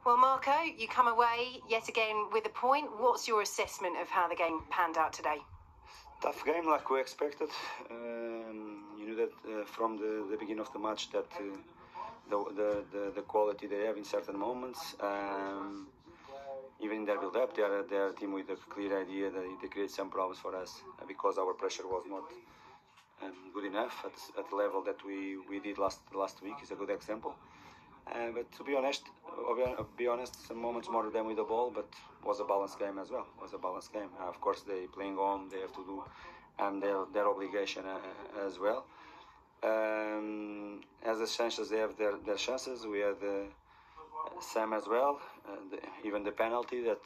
Well, Marco, you come away yet again with a point. What's your assessment of how the game panned out today? Tough game, like we expected. You knew that from the beginning of the match that the quality they have in certain moments. Even in their build-up, they are a team with a clear idea that they create some problems for us because our pressure was not good enough at the level that we did last week. Is a good example. But to be honest, some moments more than with the ball, but was a balanced game as well. Was a balanced game. Of course, they playing home, they have to do, and their obligation as well. As the chances, they have their chances. We had Sam as well. Even the penalty that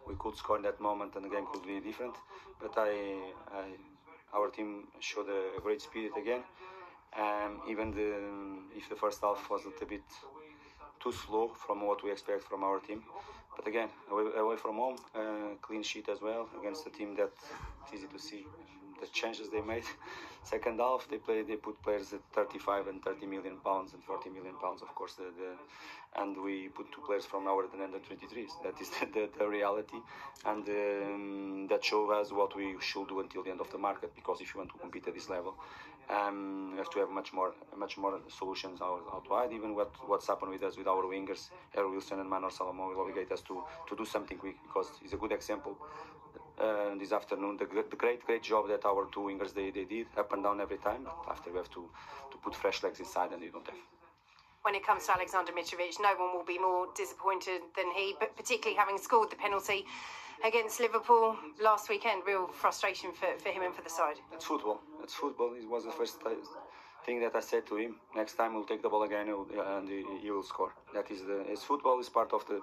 we could score in that moment, and the game could be different. But our team showed a great spirit again. Even if the first half was a little bit too slow from what we expect from our team. But again, away from home, clean sheet as well against a team that it's easy to see the changes they made. Second half, they put players at 35 and 30 million pounds and 40 million pounds, of course. And we put two players from our under 23s. That is the reality, and that shows us what we should do until the end of the market. Because if you want to compete at this level, you have to have much more solutions out wide. Even what's happened with us with our wingers, Errol Wilson and Manor Salomon, will obligate us to do something quick, because he's a good example. This afternoon, the great job that our two wingers they did up and down every time. But after we have to put fresh legs inside, and you don't have. When it comes to Alexander Mitrovic, no one will be more disappointed than he, but particularly having scored the penalty against Liverpool last weekend. Real frustration for him and for the side. It's football. It was the first thing that I said to him. Next time we'll take the ball again and he will score. That is his football is part of the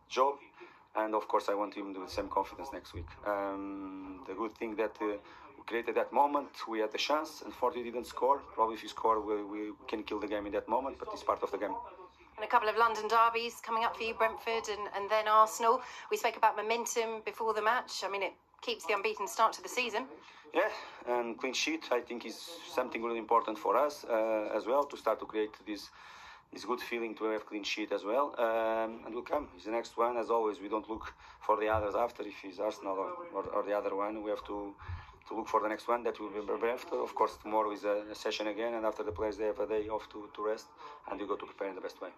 job. And of course, I want him to do the same confidence next week. The good thing that we created that moment, we had the chance. Unfortunately, didn't score. Probably if you score, we can kill the game in that moment, but it's part of the game. And a couple of London derbies coming up for you, Brentford and then Arsenal. We spoke about momentum before the match. I mean, it keeps the unbeaten start to the season. Yeah, and clean sheet, I think, is something really important for us as well, to start to create this good feeling to have clean sheet as well, and will come. It's the next one. As always, we don't look for the others after, if it's Arsenal or the other one. We have to look for the next one. That will be Brentford. Of course, tomorrow is a session again, and after the players, they have a day off to rest, and you go to prepare in the best way.